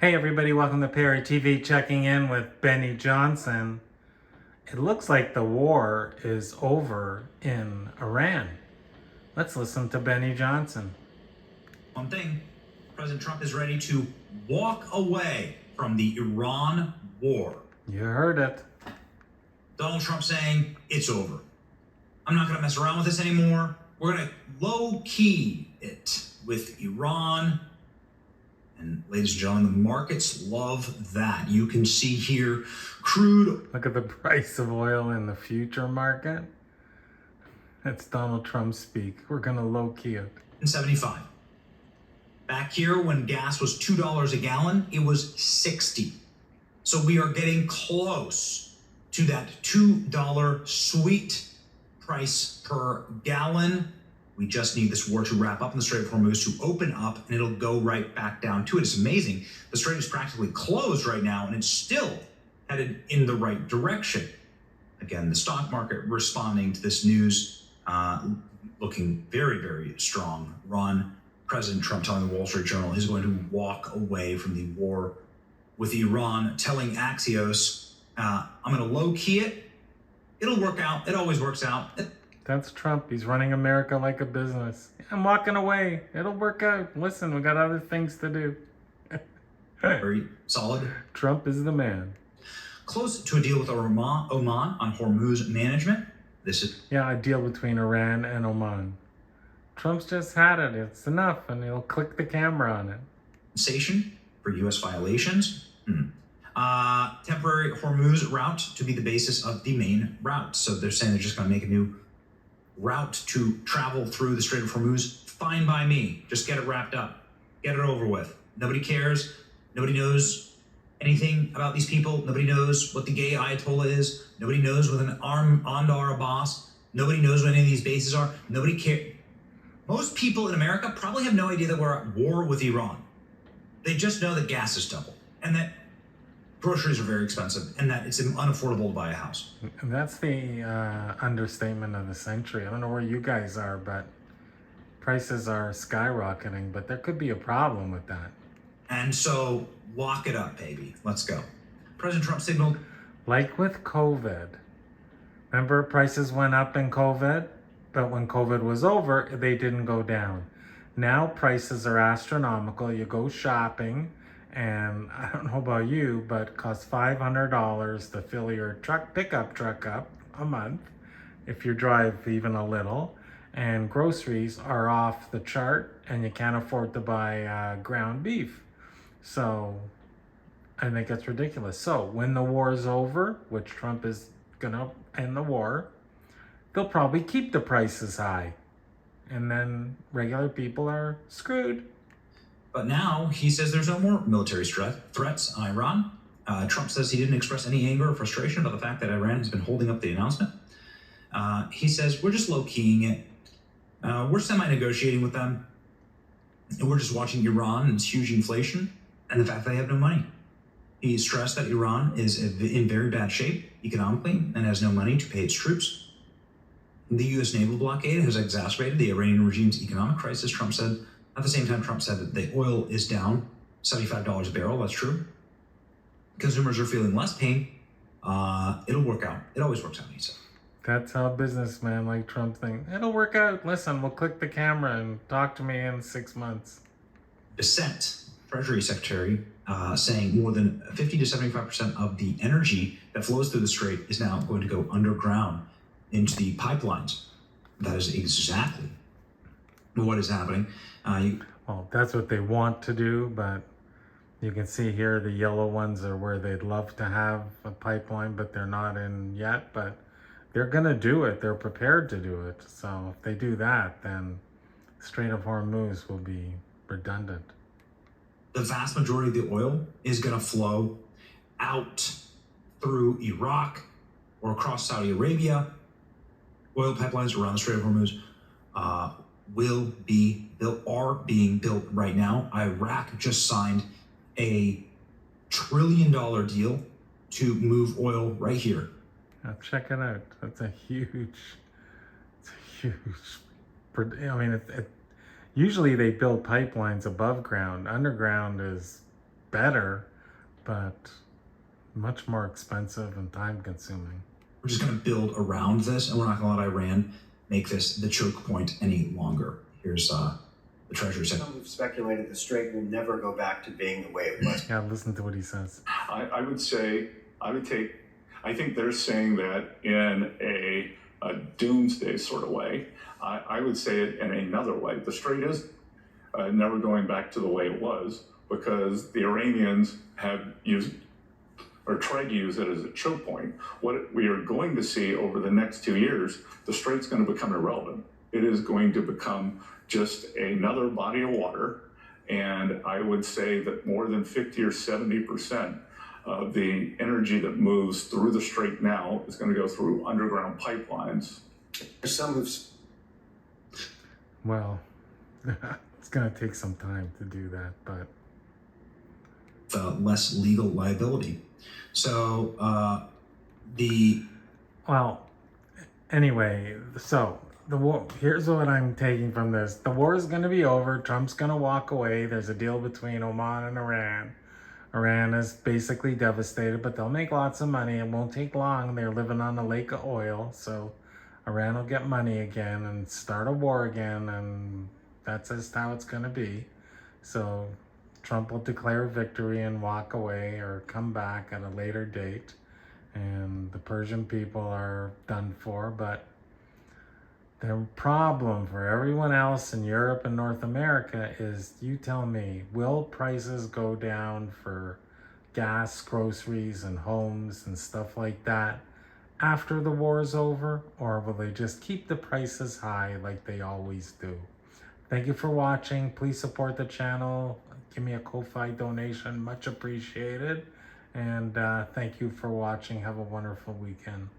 Hey everybody, welcome to Perry TV, checking in with Benny Johnson. It looks like the war is over in Iran. Let's listen to Benny Johnson. One thing, President Trump is ready to walk away from the Iran war. You heard it. Donald Trump saying, it's over. I'm not going to mess around with this anymore. We're going to low-key it with Iran. And ladies and gentlemen, the markets love that. You can see here crude. Look at the price of oil in the future market. That's Donald Trump speak. We're going to low-key it. 75. Back here when gas was $2 a gallon, it was 60. So we are getting close to that $2 sweet price per gallon. We just need this war to wrap up in the Strait of Hormuz, to open up, and it'll go right back down to it. It's amazing. The strait is practically closed right now, and it's still headed in the right direction. Again, the stock market responding to this news, looking very, very strong. President Trump telling the Wall Street Journal he's going to walk away from the war with Iran, telling Axios, I'm going to low-key it. It'll work out. It always works out. That's Trump. He's running America like a business. I'm walking away. It'll work out. Listen, we got other things to do. Very solid. Trump is the man. Close to a deal with Oman on Hormuz management. Yeah, a deal between Iran and Oman. Trump's just had it. It's enough, and he'll click the camera on it. Compensation for U.S. violations. Temporary Hormuz route to be the basis of the main route. So they're saying they're just going to make a new route to travel through the Strait of Hormuz. Fine by me. Just get it wrapped up. Get it over with. Nobody cares. Nobody knows anything about these people. Nobody knows what the gay Ayatollah is. Nobody knows what an Andar Abbas. Nobody knows what any of these bases are. Nobody cares. Most people in America probably have no idea that we're at war with Iran. They just know that gas is double, and that groceries are very expensive, and that it's unaffordable to buy a house. And that's the understatement of the century. I don't know where you guys are, but prices are skyrocketing, but there could be a problem with that. And so lock it up, baby. Let's go. President Trump signaled. Like with COVID. Remember, prices went up in COVID, but when COVID was over, they didn't go down. Now prices are astronomical. You go shopping, and I don't know about you, but it costs $500 to fill your pickup truck up a month, if you drive even a little. And groceries are off the chart, and you can't afford to buy ground beef. So I think it's ridiculous. So when the war is over, which Trump is gonna end the war, they'll probably keep the prices high, and then regular people are screwed. But now he says there's no more military threats on Iran. Trump says he didn't express any anger or frustration about the fact that Iran has been holding up the announcement. He says we're just low-keying it. We're semi-negotiating with them. And we're just watching Iran and its huge inflation and the fact that they have no money. He stressed that Iran is in very bad shape economically and has no money to pay its troops. The U.S. naval blockade has exacerbated the Iranian regime's economic crisis, Trump said. At the same time, Trump said that the oil is down $75 a barrel. That's true. Consumers are feeling less pain. It'll work out. It always works out, he said. That's how a businessman like Trump thinks. It'll work out. Listen, we'll click the camera and talk to me in 6 months. Dissent, Treasury Secretary, saying more than 50 to 75% of the energy that flows through the strait is now going to go underground into the pipelines. That is exactly what is happening. Well, that's what they want to do, but you can see here the yellow ones are where they'd love to have a pipeline, but they're not in yet. But they're going to do it. They're prepared to do it. So if they do that, then Strait of Hormuz will be redundant. The vast majority of the oil is going to flow out through Iraq or across Saudi Arabia. Oil pipelines around the Strait of Hormuz are being built right now. Iraq just signed a $1 trillion deal to move oil right here. Now check it out. That's a huge. I mean, usually they build pipelines above ground. Underground is better, but much more expensive and time consuming. We're just going to build around this, and we're not going to let Iran make this the choke point any longer. Here's the Treasury Secretary. Some have speculated the strait will never go back to being the way it was. Yeah, listen to what he says. I think they're saying that in a doomsday sort of way. I would say it in another way. The strait is never going back to the way it was because the Iranians have used or tried to use it as a choke point. What we are going to see over the next 2 years, the strait's going to become irrelevant. It is going to become just another body of water. And I would say that more than 50 or 70% of the energy that moves through the strait now is going to go through underground pipelines. Some have Well, it's going to take some time to do that, but less legal liability. So well, anyway, so the war, here's what I'm taking from this. The war is going to be over. Trump's going to walk away. There's a deal between Oman and Iran. Iran is basically devastated, but they'll make lots of money. It won't take long. They're living on a lake of oil, so Iran will get money again and start a war again, and that's just how it's going to be. So Trump will declare victory and walk away or come back at a later date, and the Persian people are done for. But the problem for everyone else in Europe and North America is, you tell me, will prices go down for gas, groceries, and homes and stuff like that after the war is over, or will they just keep the prices high like they always do? Thank you for watching. Please support the channel. Give me a Ko-Fi donation, much appreciated. And thank you for watching. Have a wonderful weekend.